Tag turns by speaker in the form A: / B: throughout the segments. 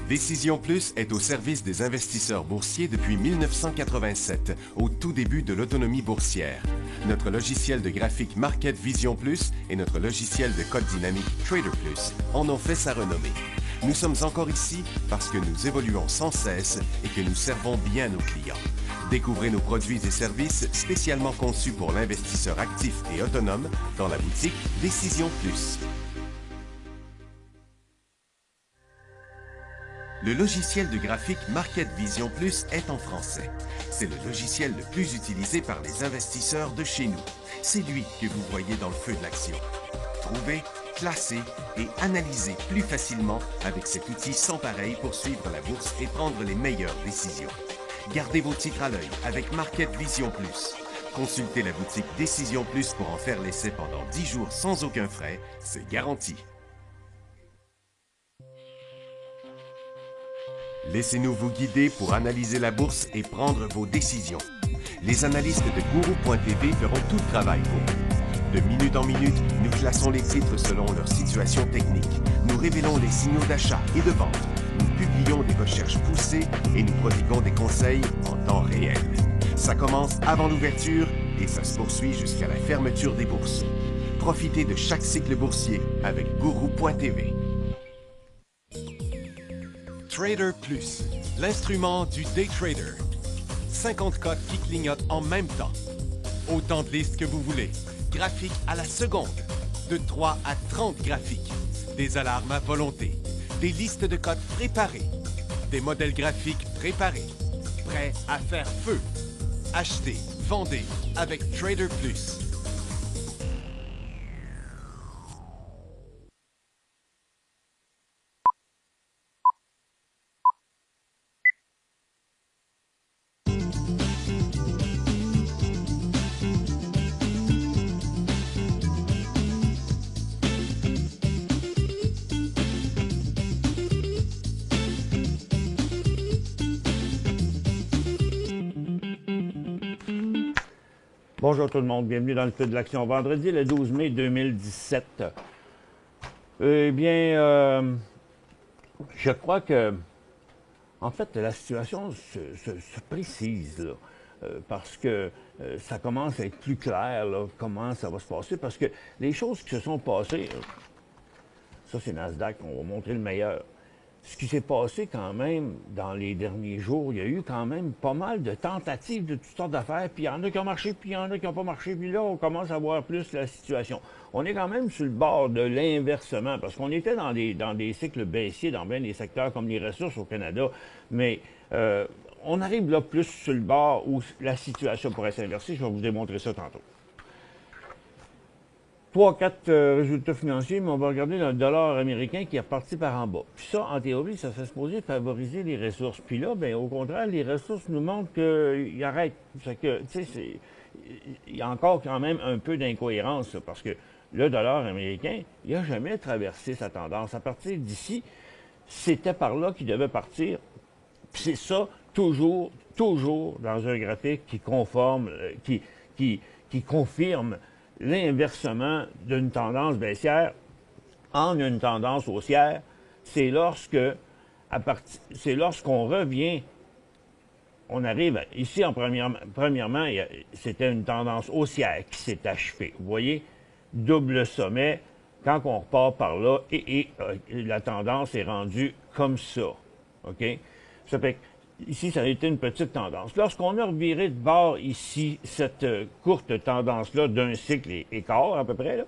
A: Décision Plus est au service des investisseurs boursiers depuis 1987, au tout début de l'autonomie boursière. Notre logiciel de graphique Market Vision Plus et notre logiciel de code dynamique Trader Plus en ont fait sa renommée. Nous sommes encore ici parce que nous évoluons sans cesse et que nous servons bien nos clients. Découvrez nos produits et services spécialement conçus pour l'investisseur actif et autonome dans la boutique Décision Plus. Le logiciel de graphique Market Vision Plus est en français. C'est le logiciel le plus utilisé par les investisseurs de chez nous. C'est lui que vous voyez dans le feu de l'action. Trouvez, classez et analysez plus facilement avec cet outil sans pareil pour suivre la bourse et prendre les meilleures décisions. Gardez vos titres à l'œil avec Market Vision Plus. Consultez la boutique Décision Plus pour en faire l'essai pendant 10 jours sans aucun frais, c'est garanti. Laissez-nous vous guider pour analyser la bourse et prendre vos décisions. Les analystes de Guru.tv feront tout le travail pour vous. De minute en minute, nous classons les titres selon leur situation technique. Nous révélons les signaux d'achat et de vente. Nous publions des recherches poussées et nous prodiguons des conseils en temps réel. Ça commence avant l'ouverture et ça se poursuit jusqu'à la fermeture des bourses. Profitez de chaque cycle boursier avec Guru.tv. Trader Plus, l'instrument du day trader. 50 codes qui clignotent en même temps. Autant de listes que vous voulez. Graphiques à la seconde. De 3 à 30 graphiques. Des alarmes à volonté. Des listes de codes préparées. Des modèles graphiques préparés. Prêts à faire feu. Achetez, vendez avec Trader Plus.
B: Bonjour tout le monde, bienvenue dans le feu de l'action. Vendredi le 12 mai 2017. Eh bien, je crois que, en fait, la situation se précise, là, parce que ça commence à être plus clair, là, comment ça va se passer, parce que les choses qui se sont passées, ça c'est Nasdaq, on va montrer le meilleur. Ce qui s'est passé quand même dans les derniers jours, il y a eu quand même pas mal de tentatives de toutes sortes d'affaires, puis il y en a qui ont marché, puis il y en a qui n'ont pas marché, puis là, on commence à voir plus la situation. On est quand même sur le bord de l'inversement, parce qu'on était dans des cycles baissiers dans bien des secteurs comme les ressources au Canada, mais on arrive là plus sur le bord où la situation pourrait s'inverser. Je vais vous démontrer ça tantôt. 3-4 résultats financiers, mais on va regarder le dollar américain qui est reparti par en bas. Puis ça, en théorie, ça serait supposé favoriser les ressources. Puis là, bien, au contraire, les ressources nous montrent qu'ils arrêtent. C'est que, tu sais, il y a encore quand même un peu d'incohérence, là, parce que le dollar américain, il n'a jamais traversé sa tendance. À partir d'ici, c'était par là qu'il devait partir. Puis c'est ça, toujours dans un graphique qui conforme, qui confirme l'inversement d'une tendance baissière en une tendance haussière, c'est lorsqu'on revient, on arrive ici premièrement, c'était une tendance haussière qui s'est achevée. Vous voyez, double sommet, quand on repart par là, et la tendance est rendue comme ça. OK? Ça fait que ici, ça a été une petite tendance. Lorsqu'on a reviré de bord ici, cette courte tendance-là d'un cycle et quart à peu près, là,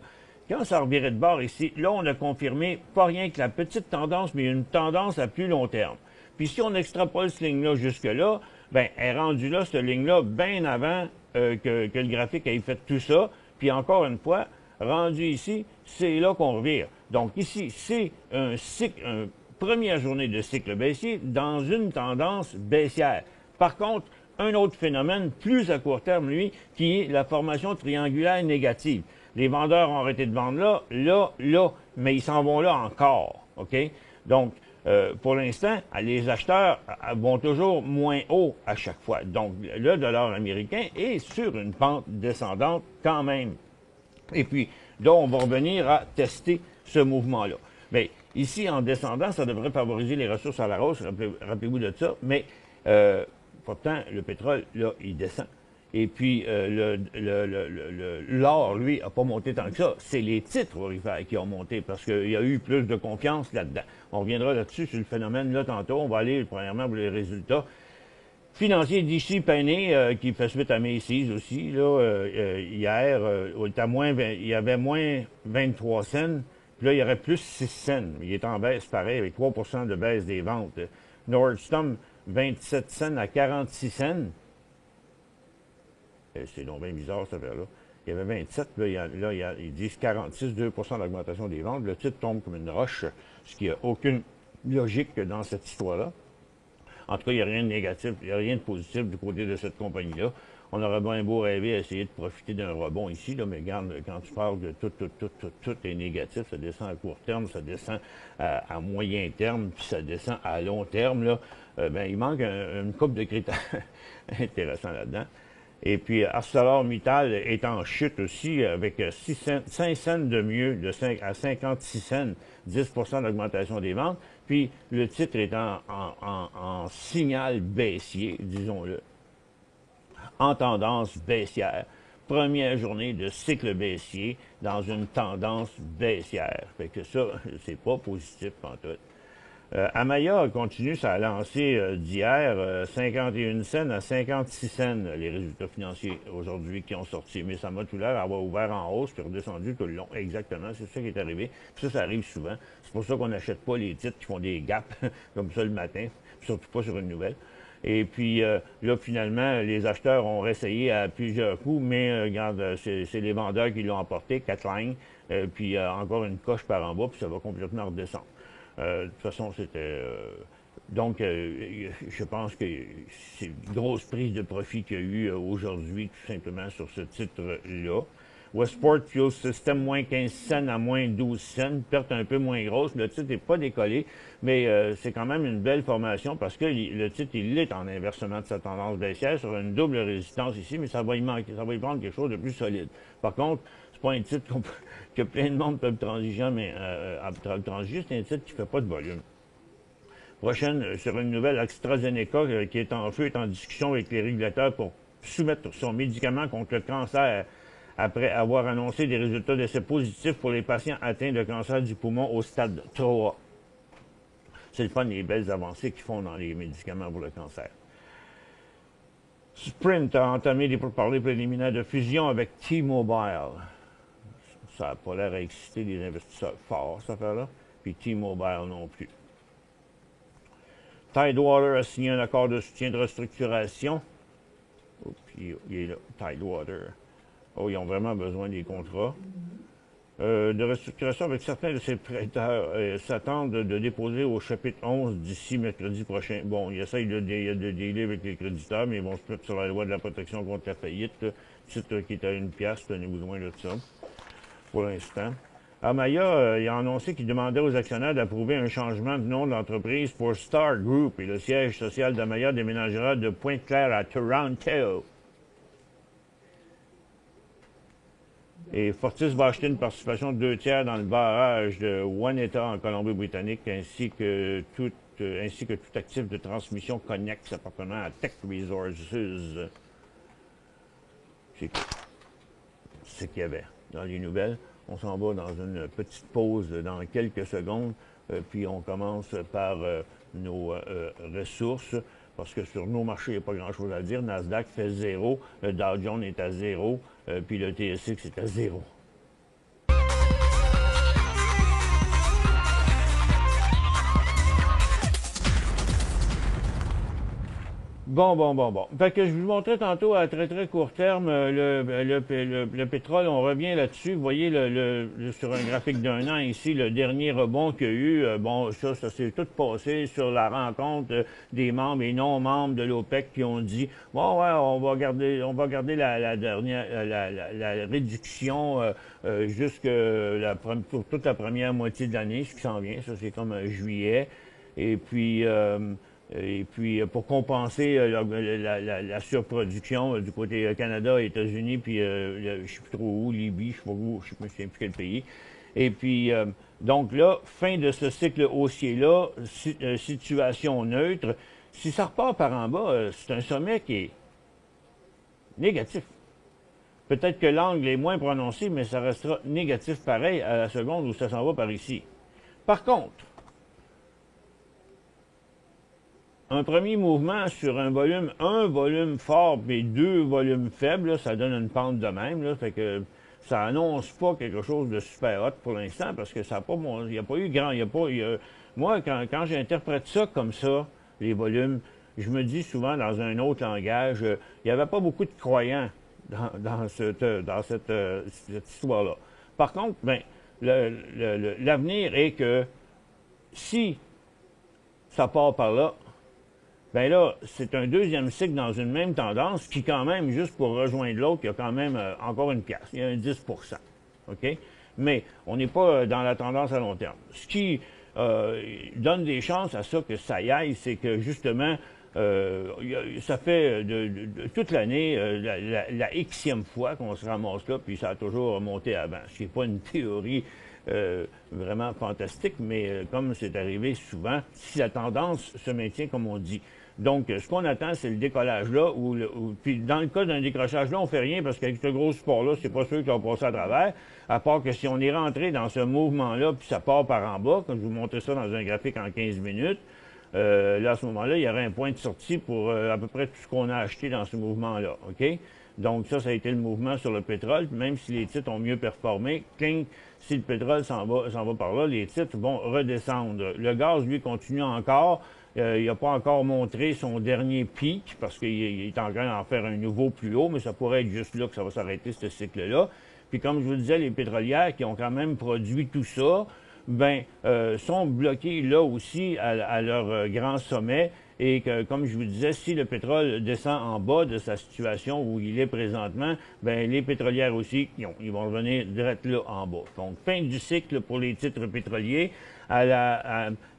B: quand ça a reviré de bord ici, là, on a confirmé pas rien que la petite tendance, mais une tendance à plus long terme. Puis si on extrapole cette ligne-là jusque-là, bien, elle est rendue là, cette ligne-là, bien avant que le graphique ait fait tout ça. Puis encore une fois, rendu ici, c'est là qu'on revire. Donc ici, c'est un cycle, première journée de cycle baissier dans une tendance baissière. Par contre, un autre phénomène plus à court terme, lui, qui est la formation triangulaire négative. Les vendeurs ont arrêté de vendre là, mais ils s'en vont là encore. OK? Donc, pour l'instant, les acheteurs vont toujours moins haut à chaque fois. Donc, le dollar américain est sur une pente descendante quand même. Et puis, là, on va revenir à tester ce mouvement-là. Bien, ici, en descendant, ça devrait favoriser les ressources à la hausse, rappelez-vous de ça, mais pourtant, le pétrole, là, il descend. Et puis, l'or, lui, n'a pas monté tant que ça. C'est les titres aurifères qui ont monté parce qu'il y a eu plus de confiance là-dedans. On reviendra là-dessus sur le phénomène là tantôt. On va aller, premièrement, pour les résultats financiers d'ici Penny, qui fait suite à Macy's aussi. Là, hier, il y avait moins 23 cents. Puis là, il y aurait plus 6 cents. Il est en baisse, pareil, avec 3 de baisse des ventes. Nordstrom, 27 cents à 46 cents. C'est donc bien bizarre, cette affaire-là. Il y avait 27, là, ils disent 46, 2 d'augmentation des ventes. Le titre tombe comme une roche, ce qui n'a aucune logique dans cette histoire-là. En tout cas, il n'y a rien de négatif, il n'y a rien de positif du côté de cette compagnie-là. On aurait bien beau rêver à essayer de profiter d'un rebond ici, là, mais regarde, quand tu parles de tout est négatif, ça descend à court terme, ça descend à moyen terme, puis ça descend à long terme, là, ben, il manque une couple de critères intéressants là-dedans. Et puis, ArcelorMittal est en chute aussi, avec 5 cents de mieux, de 5 à 56 cents, 10 d'augmentation des ventes. Puis, le titre est en signal baissier, disons-le, en tendance baissière. Première journée de cycle baissier dans une tendance baissière. Fait que ça, c'est pas positif pantoute. Amaya continue sa lancée d'hier, 51 cents à 56 cents, les résultats financiers aujourd'hui qui ont sorti. Mais ça m'a tout l'air d'avoir ouvert en hausse puis redescendu tout le long. Exactement, c'est ça qui est arrivé. Puis ça arrive souvent. C'est pour ça qu'on n'achète pas les titres qui font des gaps comme ça le matin, surtout pas sur une nouvelle. Et puis là, finalement, les acheteurs ont réessayé à plusieurs coups, mais regarde, c'est les vendeurs qui l'ont emporté, 4 lignes, puis encore une coche par en bas, puis ça va complètement redescendre. De toute façon, c'était... donc, je pense que c'est une grosse prise de profit qu'il y a eu aujourd'hui, tout simplement, sur ce titre-là. Westport Fuel System, moins 15 cents à moins 12 cents, perte un peu moins grosse. Le titre n'est pas décollé, mais c'est quand même une belle formation parce que le titre, il est en inversement de sa tendance baissière sur une double résistance ici, mais ça va y manquer, ça va y prendre quelque chose de plus solide. Par contre, c'est pas un titre que plein de monde peut transiger, mais transiger, c'est un titre qui fait pas de volume. Prochaine, sur une nouvelle, AstraZeneca, qui est en feu, est en discussion avec les régulateurs pour soumettre son médicament contre le cancer après avoir annoncé des résultats d'essais positifs pour les patients atteints de cancer du poumon au stade 3. C'est le fun, les belles avancées qu'ils font dans les médicaments pour le cancer. Sprint a entamé des pourparlers préliminaires de fusion avec T-Mobile. Ça n'a pas l'air à exciter les investisseurs forts, cette affaire-là. Puis T-Mobile non plus. Tidewater a signé un accord de soutien de restructuration. Oh, puis il est là, Tidewater. Oh, ils ont vraiment besoin des contrats. De restructuration avec certains de ses prêteurs s'attendent de déposer au chapitre 11 d'ici mercredi prochain. Bon, ils essayent de dealer avec les créditeurs, mais ils vont se mettre sur la loi de la protection contre la faillite. Titre qui est à 1 piastre, tenez-vous loin de ça, pour l'instant. Amaya il a annoncé qu'il demandait aux actionnaires d'approuver un changement de nom d'entreprise pour Star Group et le siège social d'Amaya déménagera de Pointe-Claire à Toronto. Et Fortis va acheter une participation de 2 tiers dans le barrage de Waneta en Colombie-Britannique, ainsi que tout actif de transmission connexe appartenant à Tech Resources. C'est ce qu'il y avait dans les nouvelles. On s'en va dans une petite pause dans quelques secondes, puis on commence par nos ressources. Parce que sur nos marchés, il n'y a pas grand-chose à dire. Nasdaq fait 0, le Dow Jones est à 0, puis le TSX est à 0. Bon. Fait que je vous montrais tantôt à très court terme le pétrole, on revient là-dessus. Vous voyez sur un graphique d'un an ici, le dernier rebond qu'il y a eu, bon, ça s'est tout passé sur la rencontre des membres et non-membres de l'OPEC qui ont dit bon ouais, on va garder la dernière la réduction pour toute la première moitié de l'année, ce qui s'en vient, ça c'est comme juillet. Et puis pour compenser la surproduction du côté Canada, États-Unis, puis je ne sais plus trop où, Libye, je ne sais pas où, je ne sais plus quel pays. Et puis, donc là, fin de ce cycle haussier-là, situation neutre. Si ça repart par en bas, c'est un sommet qui est négatif. Peut-être que l'angle est moins prononcé, mais ça restera négatif pareil à la seconde où ça s'en va par ici. Par contre, un premier mouvement sur un volume fort et deux volumes faibles, là, ça donne une pente de même. Là, fait que ça annonce pas quelque chose de super hot pour l'instant parce que ça a pas, il n'y a pas eu grand. Moi, quand j'interprète ça comme ça, les volumes, je me dis souvent dans un autre langage, il n'y avait pas beaucoup de croyants dans cette histoire-là. Par contre, ben, l'avenir est que si ça part par là, ben là, c'est un deuxième cycle dans une même tendance qui, quand même, juste pour rejoindre l'autre, il y a quand même encore une pièce. Il y a un 10 OK? Mais on n'est pas dans la tendance à long terme. Ce qui donne des chances à ça que ça y aille, c'est que, justement, ça fait toute l'année la Xème fois qu'on se ramasse là, puis ça a toujours monté avant. Ce n'est pas une théorie vraiment fantastique, mais comme c'est arrivé souvent, si la tendance se maintient comme on dit. Donc, ce qu'on attend, c'est le décollage là, puis dans le cas d'un décrochage là, on fait rien parce qu'avec ce gros support-là, c'est pas sûr qu'il va passer à travers, à part que si on est rentré dans ce mouvement-là, puis ça part par en bas, comme je vous montrais ça dans un graphique en 15 minutes, là, à ce moment-là, il y aurait un point de sortie pour à peu près tout ce qu'on a acheté dans ce mouvement-là, OK? Donc, ça a été le mouvement sur le pétrole, même si les titres ont mieux performé, si le pétrole s'en va par là, les titres vont redescendre. Le gaz, lui, continue encore. Il n'a pas encore montré son dernier pic parce qu'il est en train d'en faire un nouveau plus haut, mais ça pourrait être juste là que ça va s'arrêter, ce cycle-là. Puis comme je vous disais, les pétrolières qui ont quand même produit tout ça, sont bloqués là aussi à leur grand sommet. Et que, comme je vous disais, si le pétrole descend en bas de sa situation où il est présentement, les pétrolières aussi, ils vont revenir direct là en bas. Donc, fin du cycle pour les titres pétroliers.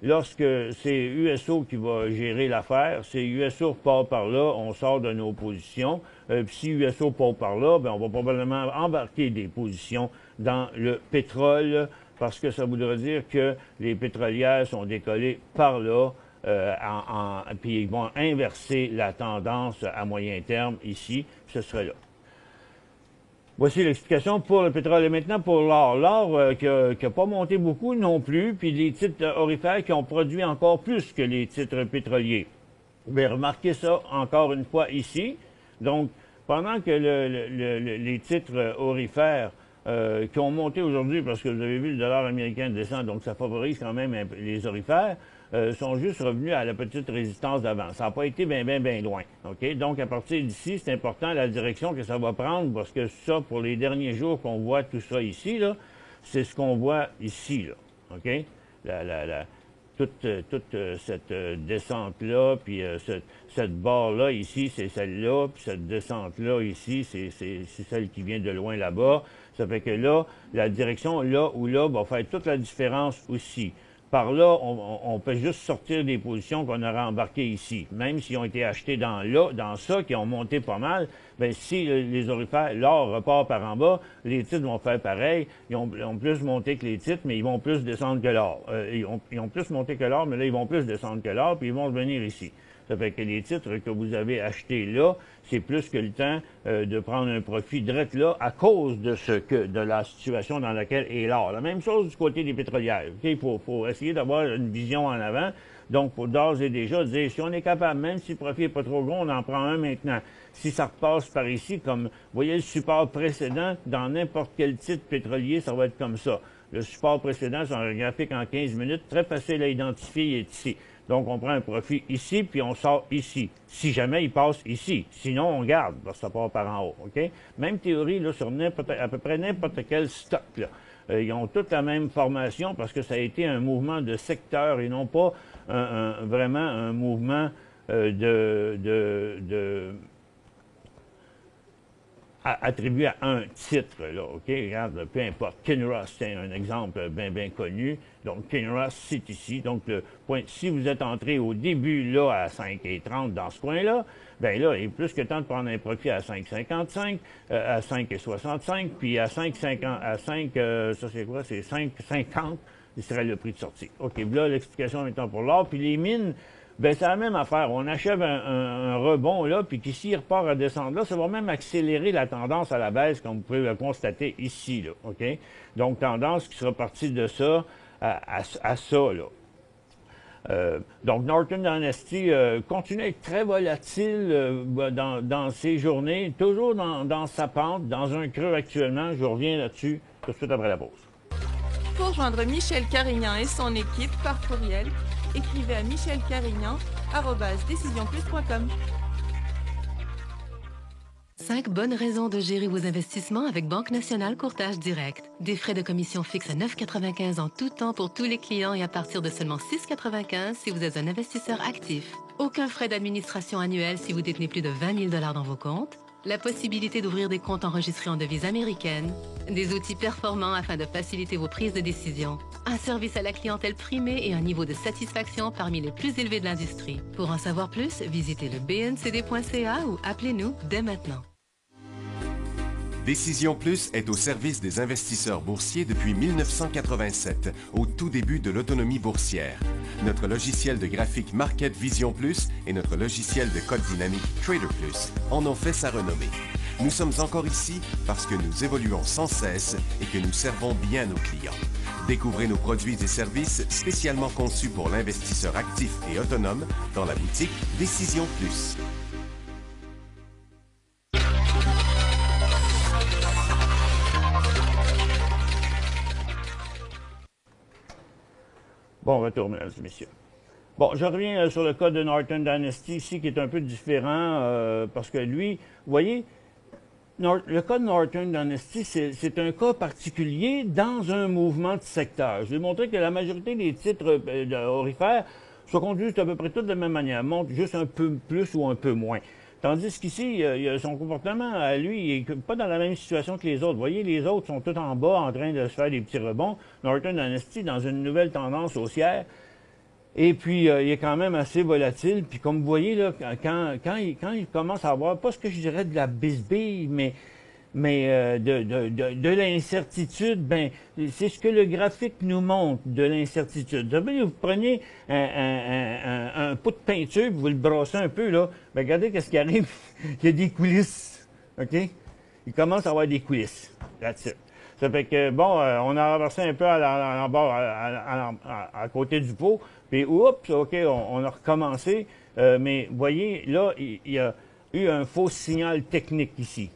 B: Lorsque c'est USO qui va gérer l'affaire, c'est USO repart par là, on sort de nos positions. Puis si USO part par là, on va probablement embarquer des positions dans le pétrole parce que ça voudrait dire que les pétrolières sont décollées par là. Puis ils vont inverser la tendance à moyen terme ici, ce serait là. Voici l'explication pour le pétrole. Et maintenant pour l'or. L'or qui n'a pas monté beaucoup non plus, puis les titres orifères qui ont produit encore plus que les titres pétroliers. Remarquez ça encore une fois ici. Donc, pendant que les titres orifères qui ont monté aujourd'hui, parce que vous avez vu le dollar américain descend, donc ça favorise quand même les orifères, sont juste revenus à la petite résistance d'avant. Ça n'a pas été bien loin. OK? Donc, à partir d'ici, c'est important la direction que ça va prendre, parce que ça, pour les derniers jours qu'on voit tout ça ici, là, c'est ce qu'on voit ici, là. OK? Toute cette descente-là, puis cette barre-là ici, c'est celle-là, puis cette descente-là ici, c'est celle qui vient de loin là-bas. Ça fait que là, la direction là ou là va faire toute la différence aussi. Par là, on peut juste sortir des positions qu'on aurait embarquées ici. Même s'ils ont été achetés dans ça, qui ont monté pas mal, si les orifères, l'or repart par en bas, les titres vont faire pareil. Ils ont plus monté que les titres, mais ils vont plus descendre que l'or. Ils ont plus monté que l'or, mais là, ils vont plus descendre que l'or, puis ils vont revenir ici. Ça fait que les titres que vous avez achetés là, c'est plus que le temps de prendre un profit direct là à cause de la situation dans laquelle est l'or. La même chose du côté des pétrolières. Il faut essayer d'avoir une vision en avant. Donc, pour d'ores et déjà dire, si on est capable, même si le profit n'est pas trop gros, on en prend un maintenant. Si ça repasse par ici, comme vous voyez le support précédent, dans n'importe quel titre pétrolier, ça va être comme ça. Le support précédent, sur un graphique en 15 minutes, très facile à identifier, il est ici. Donc, on prend un profit ici, puis on sort ici. Si jamais il passe ici. Sinon, on garde, parce que ça part par en haut. OK? Même théorie là, sur à peu près n'importe quel stock. Là. Ils ont toute la même formation parce que ça a été un mouvement de secteur et non pas vraiment un mouvement attribué à un titre, là, OK? Regarde, peu importe. Kinross, c'est un exemple bien connu. Donc, Kinross, c'est ici. Donc, le point, si vous êtes entré au début, là, à 5,30 dans ce coin-là, bien là, il est plus que temps de prendre un profit à 5,55, à 5,65, puis à 5,50, à 5, ça c'est quoi? C'est 5,50, ce serait le prix de sortie. OK, là, l'explication maintenant pour l'or. Puis les mines, ben c'est la même affaire. On achève un rebond, là, puis qu'ici, il repart à descendre là, ça va même accélérer la tendance à la baisse, comme vous pouvez le constater ici, là, OK? Donc, tendance qui sera partie de ça à ça, là. Donc, Norton Dynasty continue à être très volatile dans ses journées, toujours dans sa pente, dans un creux actuellement. Je reviens là-dessus tout de suite après la pause.
C: Pour joindre Michel Carignan et son équipe par courriel, écrivez à michelcarignan@decisionplus.com.
D: 5 bonnes raisons de gérer vos investissements avec Banque Nationale Courtage Direct. Des frais de commission fixes à 9,95 en tout temps pour tous les clients et à partir de seulement 6,95 si vous êtes un investisseur actif. Aucun frais d'administration annuel si vous détenez plus de 20 000 $ dans vos comptes. La possibilité d'ouvrir des comptes enregistrés en devise américaine. Des outils performants afin de faciliter vos prises de décision. Un service à la clientèle primé et un niveau de satisfaction parmi les plus élevés de l'industrie. Pour en savoir plus, visitez le bncd.ca ou appelez-nous dès maintenant.
A: Décision Plus est au service des investisseurs boursiers depuis 1987, au tout début de l'autonomie boursière. Notre logiciel de graphique Market Vision Plus et notre logiciel de code dynamique Trader Plus en ont fait sa renommée. Nous sommes encore ici parce que nous évoluons sans cesse et que nous servons bien nos clients. Découvrez nos produits et services spécialement conçus pour l'investisseur actif et autonome dans la boutique Décision Plus.
B: Bon retour, mesdames et messieurs. Bon, je reviens sur le cas de Norton Dynasty ici, qui est un peu différent, parce que lui, vous voyez, le cas de Norton Dynasty, c'est un cas particulier dans un mouvement de secteur. Je vais montrer que la majorité des titres aurifères se conduisent à peu près tous de la même manière, montent juste un peu plus ou un peu moins. Tandis qu'ici, son comportement, à lui, il n'est pas dans la même situation que les autres. Vous voyez, les autres sont tous en bas en train de se faire des petits rebonds. Norton Dynasty, dans une nouvelle tendance haussière. Et puis, il est quand même assez volatile. Puis, comme vous voyez, là, quand il commence à avoir, pas ce que je dirais de la bisbille, mais de l'incertitude, ben c'est ce que le graphique nous montre, de l'incertitude. Vous prenez un pot de peinture, vous le brassez un peu, là, ben regardez qu'est-ce qui arrive. Il y a des coulisses, OK? Il commence à avoir des coulisses. That's it. Ça fait que, bon, on a renversé un peu à côté du pot, puis oups, OK, on a recommencé. Mais voyez, là, il y a eu un faux signal technique ici,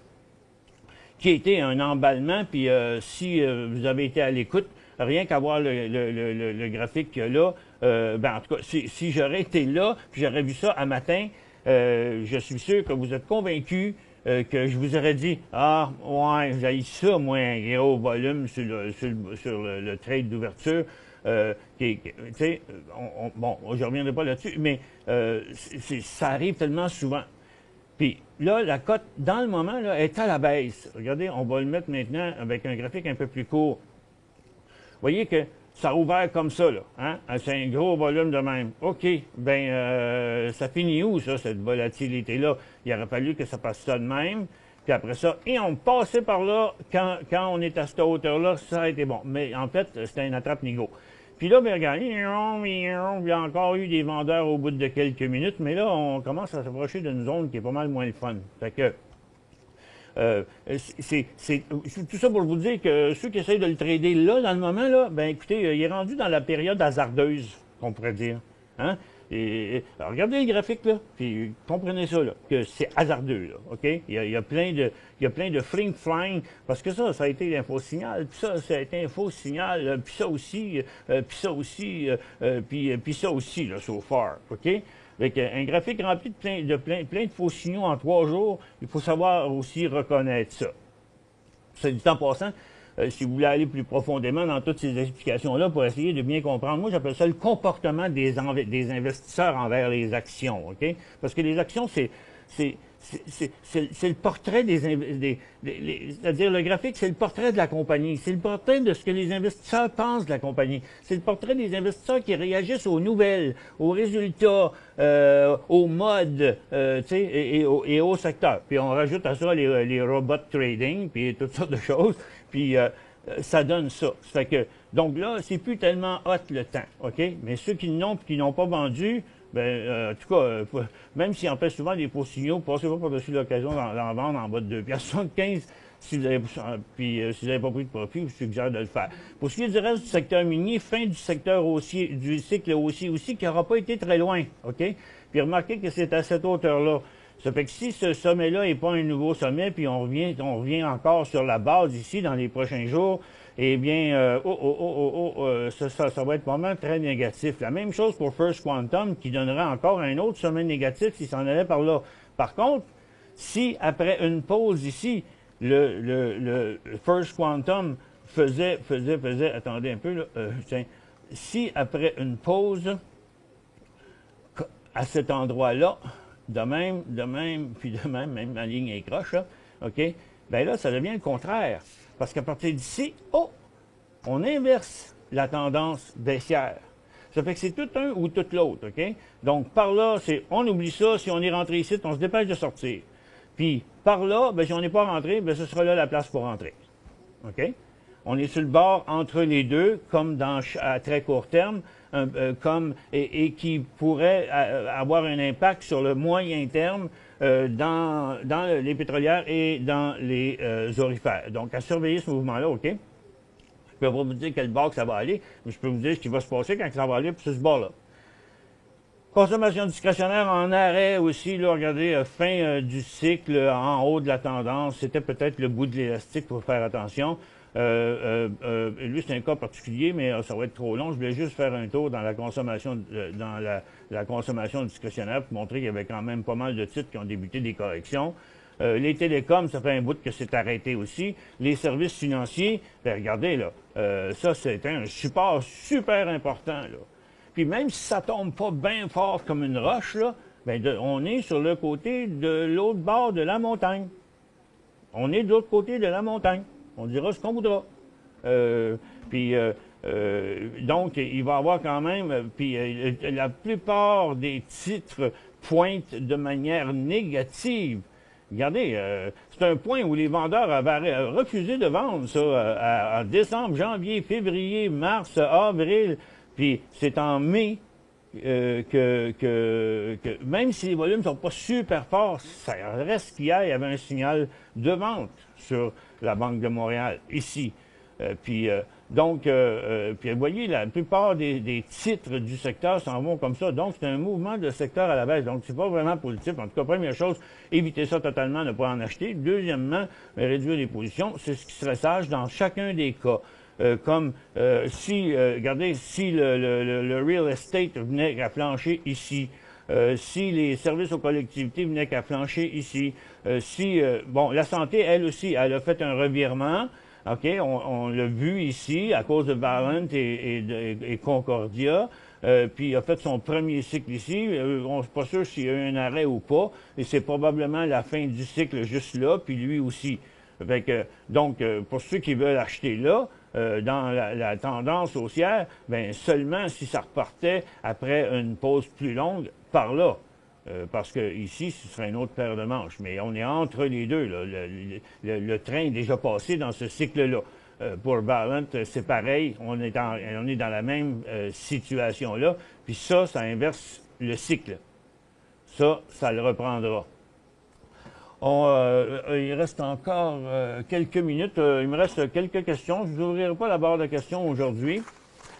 B: qui a été un emballement, puis si vous avez été à l'écoute, rien qu'à voir le graphique qu'il y a là, ben en tout cas, si j'aurais été là, puis j'aurais vu ça un matin, je suis sûr que vous êtes convaincus que je vous aurais dit « Ah, ouais, j'ai ça, moi, un gros volume sur le trade d'ouverture. » Tu sais, bon, je ne reviendrai pas là-dessus, mais ça arrive tellement souvent. Puis là, la cote, dans le moment, là, est à la baisse. Regardez, on va le mettre maintenant avec un graphique un peu plus court. Vous voyez que ça a ouvert comme ça, là. Hein? C'est un gros volume de même. OK, bien, ça finit où, ça, cette volatilité-là? Il aurait fallu que ça passe ça de même. Puis après ça, et on passait par là, quand on est à cette hauteur-là, ça a été bon. Mais en fait, c'était un attrape-nigo. Puis là, bien, regardez, il y a encore eu des vendeurs au bout de quelques minutes, mais là, on commence à s'approcher d'une zone qui est pas mal moins le fun. Fait que, c'est tout ça pour vous dire que ceux qui essayent de le trader là, dans le moment, là, ben écoutez, il est rendu dans la période hasardeuse, qu'on pourrait dire. Hein? Et, alors, regardez le graphique, là, puis comprenez ça, là, que c'est hasardeux, là, OK? Il y a plein de fling-flying, parce que ça a été un faux signal, puis ça a été un faux signal, puis ça aussi, puis ça aussi, puis ça aussi, là, so far, OK? Avec un graphique rempli de plein de faux signaux en 3 jours, il faut savoir aussi reconnaître ça. C'est du temps passant. Si vous voulez aller plus profondément dans toutes ces explications-là pour essayer de bien comprendre, moi j'appelle ça le comportement des investisseurs envers les actions, OK? Parce que les actions, c'est c'est le portrait c'est-à-dire le graphique, c'est le portrait de la compagnie. C'est le portrait de ce que les investisseurs pensent de la compagnie. C'est le portrait des investisseurs qui réagissent aux nouvelles, aux résultats, aux modes, et au secteur. Puis on rajoute à ça les robots trading, puis toutes sortes de choses. Puis ça donne ça. Ça fait que, donc là, c'est plus tellement hot le temps, OK? Mais ceux qui n'ont pas vendu, en tout cas, même s'ils en fait souvent des faux signaux, passez pas par-dessus l'occasion d'en vendre en bas de 2,75 $. Si vous n'avez pas pris de profit, je vous suggère de le faire. Pour ce qui est du reste du secteur minier, fin du secteur haussier, du cycle haussier aussi, qui n'aura pas été très loin, OK? Puis remarquez que c'est à cette hauteur-là. Ça fait que si ce sommet-là n'est pas un nouveau sommet, puis on revient encore sur la base ici dans les prochains jours, eh bien, ça va être vraiment très négatif. La même chose pour First Quantum, qui donnera encore un autre sommet négatif s'il s'en allait par là. Par contre, si après une pause ici, le First Quantum faisait, attendez un peu, là, si après une pause, à cet endroit-là, de même, même ma ligne est croche, là, OK? Bien là, ça devient le contraire. Parce qu'à partir d'ici, on inverse la tendance baissière. Ça fait que c'est tout un ou tout l'autre, OK? Donc, par là, on oublie ça. Si on est rentré ici, on se dépêche de sortir. Puis, par là, bien, si on n'est pas rentré, bien, ce sera là la place pour rentrer. OK? On est sur le bord entre les deux, comme à très court terme, et qui pourrait avoir un impact sur le moyen terme dans les pétrolières et dans les aurifères. Donc, à surveiller ce mouvement-là, OK? Je peux pas vous dire quel bord que ça va aller, mais je peux vous dire ce qui va se passer quand ça va aller sur ce bord-là. Consommation discrétionnaire en arrêt aussi, là, regardez, fin du cycle en haut de la tendance. C'était peut-être le bout de l'élastique, pour faire attention. Lui, c'est un cas particulier, mais ça va être trop long. Je voulais juste faire un tour dans la consommation, la consommation discrétionnaire pour montrer qu'il y avait quand même pas mal de titres qui ont débuté des corrections. Les télécoms, ça fait un bout que c'est arrêté aussi. Les services financiers, bien, regardez, là, ça, c'est un support super important, là. Puis même si ça tombe pas bien fort comme une roche, là, bien, on est sur le côté de l'autre bord de la montagne. On est de l'autre côté de la montagne. On dira ce qu'on voudra. Donc, il va y avoir quand même... la plupart des titres pointent de manière négative. Regardez, c'est un point où les vendeurs avaient refusé de vendre ça en décembre, janvier, février, mars, avril. Puis c'est en mai que même si les volumes ne sont pas super forts, ça reste qu'hier, il y avait un signal de vente sur la Banque de Montréal, ici. Puis vous voyez, la plupart des titres du secteur s'en vont comme ça. Donc, c'est un mouvement de secteur à la baisse. Donc, c'est pas vraiment positif. En tout cas, première chose, éviter ça totalement, ne pas en acheter. Deuxièmement, réduire les positions. C'est ce qui serait sage dans chacun des cas. Regardez, si le real estate venait qu'à flancher ici, si les services aux collectivités venaient qu'à flancher ici, la santé, elle aussi, elle a fait un revirement. OK, on l'a vu ici à cause de Valent et Concordia. Puis il a fait son premier cycle ici. On n'est pas sûr s'il y a eu un arrêt ou pas. Et c'est probablement la fin du cycle juste là, puis lui aussi. Fait que, donc, pour ceux qui veulent acheter là, dans la tendance haussière, bien, seulement si ça repartait après une pause plus longue par là. Parce que ici, ce serait une autre paire de manches. Mais on est entre les deux, là. Le train est déjà passé dans ce cycle-là. Pour Valent, c'est pareil. On est dans la même situation-là. Puis ça inverse le cycle. Ça le reprendra. Il reste encore quelques minutes. Il me reste quelques questions. Je ne vous ouvrirai pas la barre de questions aujourd'hui.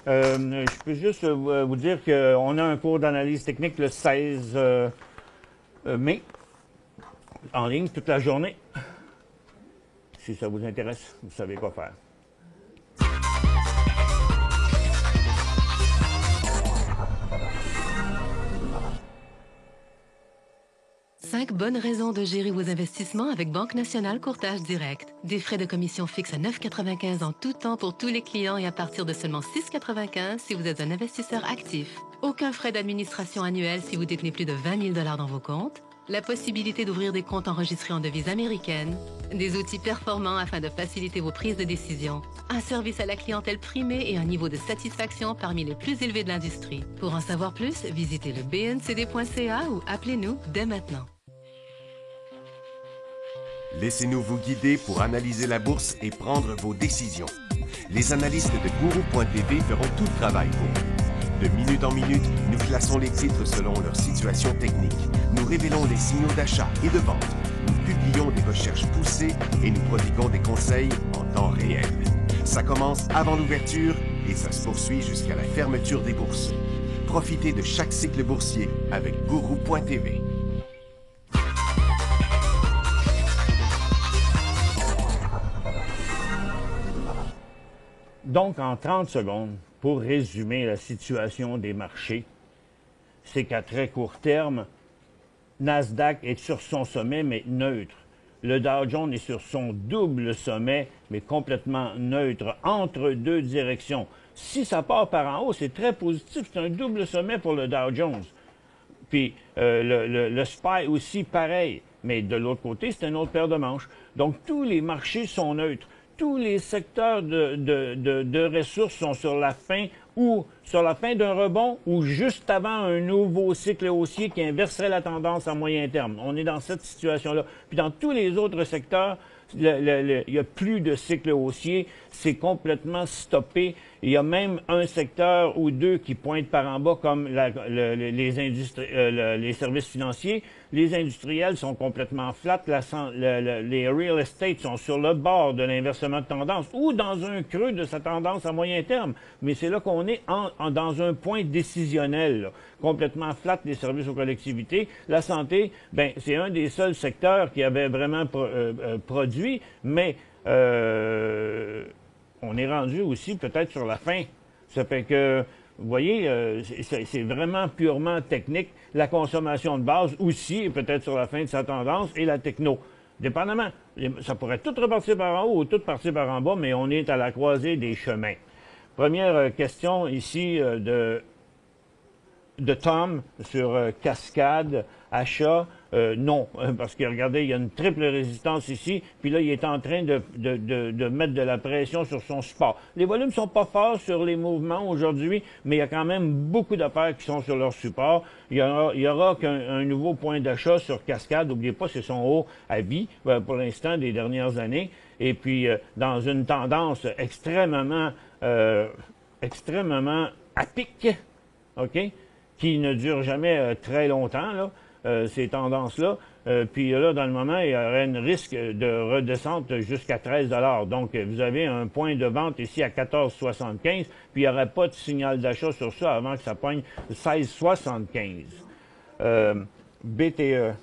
B: Je peux juste vous dire qu'on a un cours d'analyse technique le 16 mai, en ligne toute la journée. Si ça vous intéresse, vous savez quoi faire.
D: Cinq bonnes raisons de gérer vos investissements avec Banque Nationale Courtage Direct. Des frais de commission fixes à 9,95 en tout temps pour tous les clients et à partir de seulement 6,95 si vous êtes un investisseur actif. Aucun frais d'administration annuel si vous détenez plus de 20 000 $ dans vos comptes. la possibilité d'ouvrir des comptes enregistrés en devise américaine, des outils performants afin de faciliter vos prises de décision, un service à la clientèle primé et un niveau de satisfaction parmi les plus élevés de l'industrie. Pour en savoir plus, visitez le bncd.ca ou appelez-nous dès maintenant.
A: Laissez-nous vous guider pour analyser la bourse et prendre vos décisions. Les analystes de Guru.tv feront tout le travail pour vous. De minute en minute, nous classons les titres selon leur situation technique. Nous révélons les signaux d'achat et de vente. Nous publions des recherches poussées et nous prodiguons des conseils en temps réel. Ça commence avant l'ouverture et ça se poursuit jusqu'à la fermeture des bourses. Profitez de chaque cycle boursier avec Guru.tv.
B: Donc, en 30 secondes, pour résumer la situation des marchés, c'est qu'à très court terme, Nasdaq est sur son sommet, mais neutre. Le Dow Jones est sur son double sommet, mais complètement neutre, entre deux directions. Si ça part par en haut, c'est très positif. C'est un double sommet pour le Dow Jones. Puis le SPY aussi, pareil. Mais de l'autre côté, c'est une autre paire de manches. Donc, tous les marchés sont neutres. Tous les secteurs de ressources sont sur la fin ou sur la fin d'un rebond ou juste avant un nouveau cycle haussier qui inverserait la tendance à moyen terme. On est dans cette situation-là. Puis dans tous les autres secteurs, il n'y a plus de cycle haussier. C'est complètement stoppé. Il y a même un secteur ou deux qui pointent par en bas comme les services financiers. Les industriels sont complètement flats. Les real estate sont sur le bord de l'inversement de tendance ou dans un creux de sa tendance à moyen terme. Mais c'est là qu'on est dans un point décisionnel, là. Complètement flat les services aux collectivités. La santé, ben c'est un des seuls secteurs qui avait vraiment produit, mais on est rendu aussi peut-être sur la fin. Ça fait que, vous voyez, c'est vraiment purement technique. La consommation de base aussi est peut-être sur la fin de sa tendance et la techno. Dépendamment, ça pourrait tout repartir par en haut ou tout partir par en bas, mais on est à la croisée des chemins. Première question ici de Tom sur Cascade, achat. Non, parce que regardez, il y a une triple résistance ici, puis là, il est en train de mettre de la pression sur son support. Les volumes sont pas forts sur les mouvements aujourd'hui, mais il y a quand même beaucoup d'affaires qui sont sur leur support. Il y aura qu'un nouveau point d'achat sur Cascade. N'oubliez pas, c'est son haut à vie, pour l'instant, des dernières années. Et puis, dans une tendance extrêmement à pic, OK, qui ne dure jamais très longtemps, là. Ces tendances-là. Puis là, dans le moment, il y aurait un risque de redescente jusqu'à 13 $. Donc, vous avez un point de vente ici à 14,75, puis il n'y aurait pas de signal d'achat sur ça avant que ça pogne 16,75. BTE.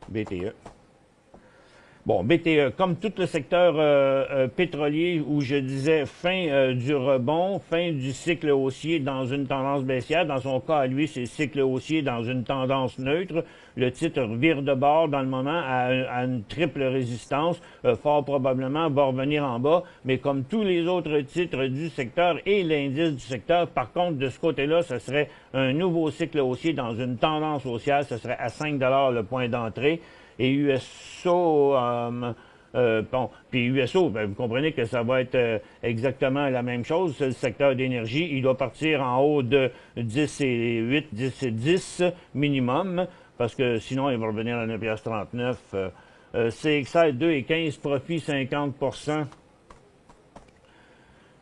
B: BTE. Bon, BTE, comme tout le secteur pétrolier où je disais fin du rebond, fin du cycle haussier dans une tendance baissière. Dans son cas, à lui, c'est cycle haussier dans une tendance neutre. Le titre vire de bord dans le moment à une triple résistance. Fort probablement va revenir en bas. Mais comme tous les autres titres du secteur et l'indice du secteur, par contre, de ce côté-là, ce serait un nouveau cycle haussier dans une tendance haussière. Ce serait à 5 $ le point d'entrée. Et USO, bon, puis USO, ben, vous comprenez que ça va être exactement la même chose. C'est le secteur d'énergie. Il doit partir en haut de 10,8, 10,10 minimum, parce que sinon, il va revenir à 9,39 $. CXR 2,15, profit 50%.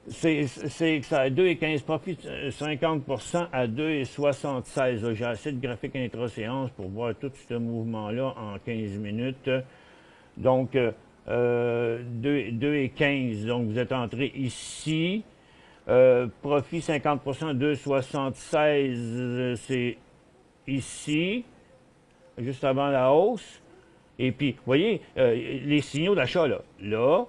B: CXR 2,15, profit 50% à 2,76. J'ai assez de graphiques intra-séance pour voir tout ce mouvement-là en 15 minutes. Donc, 2,15. Donc, vous êtes entré ici. Profit 50%, 2,76, c'est ici, juste avant la hausse. Et puis, vous voyez, les signaux d'achat, là.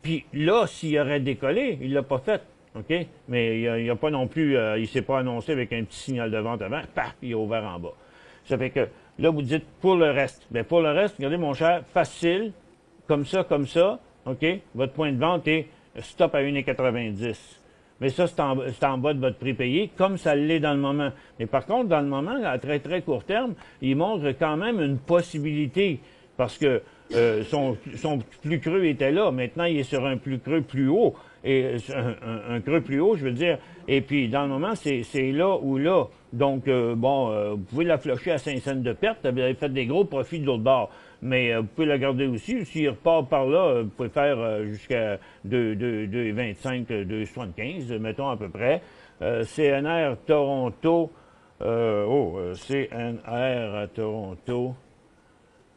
B: Puis là, s'il aurait décollé, il l'a pas fait, OK? Mais il n'a pas non plus, il s'est pas annoncé avec un petit signal de vente avant, paf, il est ouvert en bas. Ça fait que, là, vous dites, pour le reste. Bien, pour le reste, regardez, mon cher, facile, comme ça, OK? Votre point de vente est stop à 1,90. Mais ça, c'est en bas de votre prix payé, comme ça l'est dans le moment. Mais par contre, dans le moment, à très, très court terme, il montre quand même une possibilité. Parce que son plus creux était là. Maintenant, il est sur un plus creux plus haut. Et un creux plus haut, je veux dire. Et puis, dans le moment, c'est là ou là. Donc, vous pouvez la flusher à 5 cents de perte. Vous avez fait des gros profits de l'autre bord. Mais vous pouvez la garder aussi. S'il repart par là, vous pouvez faire jusqu'à 2,25, 2,75, mettons à peu près. CNR Toronto. CNR Toronto.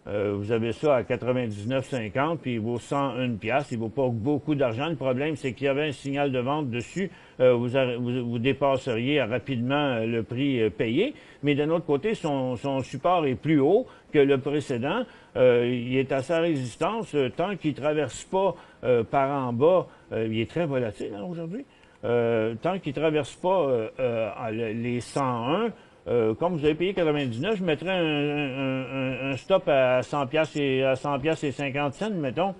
B: Vous avez ça à 99,50, puis il vaut 101 piastres. Il ne vaut pas beaucoup d'argent. Le problème, c'est qu'il y avait un signal de vente dessus. Vous dépasseriez rapidement le prix payé. Mais d'un autre côté, son support est plus haut que le précédent. Il est à sa résistance. Tant qu'il ne traverse pas par en bas, il est très volatile aujourd'hui. Tant qu'il ne traverse pas les 101, comme vous avez payé 99, je mettrais un stop à 100 piastres et 50 cents, mettons.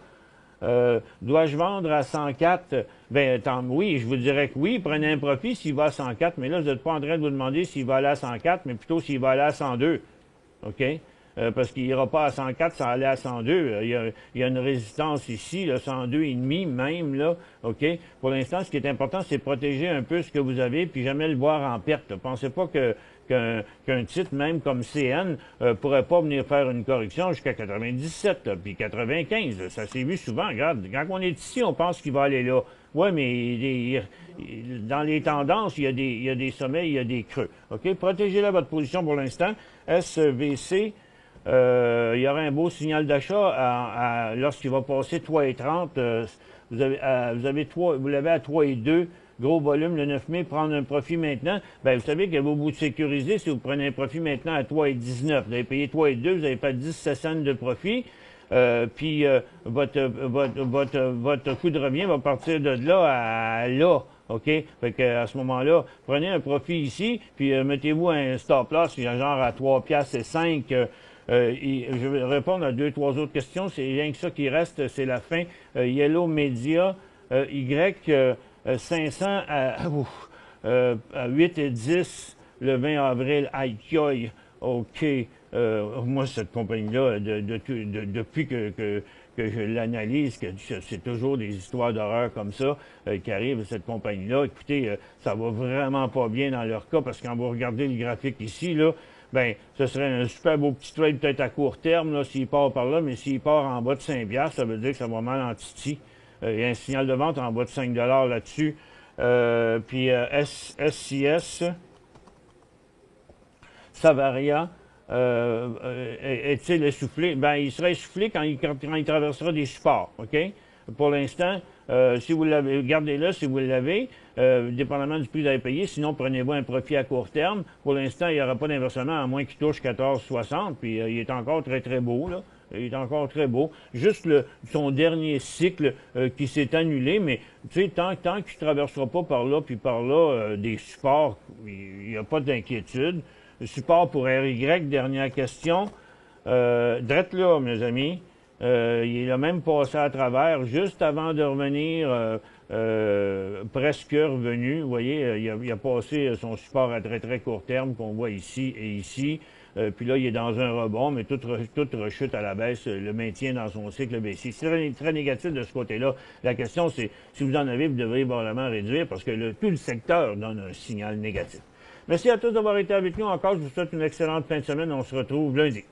B: Dois-je vendre à 104? Oui, je vous dirais que oui, prenez un profit s'il va à 104, mais là, vous n'êtes pas en train de vous demander s'il va aller à 104, mais plutôt s'il va aller à 102. OK? Parce qu'il n'ira pas à 104 sans aller à 102. Il y a une résistance ici, là, 102,5 même, là. OK? Pour l'instant, ce qui est important, c'est protéger un peu ce que vous avez, puis jamais le voir en perte. Pensez pas qu'un titre, même comme CN, pourrait pas venir faire une correction jusqu'à 97, là, puis 95. Ça s'est vu souvent. Regarde, quand on est ici, on pense qu'il va aller là. Oui, mais dans les tendances, il y a des sommets, il y a des creux. OK? Protégez là votre position pour l'instant. SVC, il y aura un beau signal d'achat lorsqu'il va passer 3,30. Vous l'avez à 3,2. Gros volume le 9 mai, prendre un profit maintenant. Vous savez que vous vous sécurisez si vous prenez un profit maintenant à 3,19. Vous avez payé 3,2, vous avez fait 17 cents de profit. Puis votre coût de revient va partir de là à là. OK? Fait que à ce moment-là, prenez un profit ici, puis mettez-vous un stop-loss, genre à 3 piastres et 5. Je vais répondre à 2-3 autres questions. C'est rien que ça qui reste, c'est la fin. Yellow Media, Y, 500 à 8 et 10 le 20 avril. Aïe, aïe. OK. Moi, cette compagnie-là, depuis que je l'analyse, que c'est toujours des histoires d'horreur comme ça qui arrivent à cette compagnie-là. Écoutez, ça va vraiment pas bien dans leur cas, parce que quand vous regardez le graphique ici, là, ce serait un super beau petit trade peut-être à court terme, là, s'il part par là, mais s'il part en bas de 5 $, ça veut dire que ça va mal en titi. Il y a un signal de vente en bas de 5 $ là-dessus. Puis SCS, Savaria, est-il essoufflé? Il sera essoufflé quand il traversera des supports, OK? Pour l'instant, si vous l'avez, gardez-le si vous l'avez, dépendamment du prix que vous avez payé. Sinon, prenez-vous un profit à court terme. Pour l'instant, il n'y aura pas d'inversement, à moins qu'il touche 14,60. Puis il est encore très, très beau, là. Il est encore très beau. Juste son dernier cycle qui s'est annulé, mais tu sais, tant qu'il ne traversera pas par là puis par là des supports, il n'y a pas d'inquiétude. Support pour RY, dernière question. Drette là, mes amis. Il a même passé à travers juste avant de revenir presque revenu. Vous voyez, il a passé son support à très très court terme qu'on voit ici et ici. Puis là, il est dans un rebond, mais toute rechute à la baisse le maintient dans son cycle baissier. C'est très, très négatif de ce côté-là. La question, c'est si vous en avez, vous devriez probablement réduire parce que tout le secteur donne un signal négatif. Merci à tous d'avoir été avec nous encore. Je vous souhaite une excellente fin de semaine. On se retrouve lundi.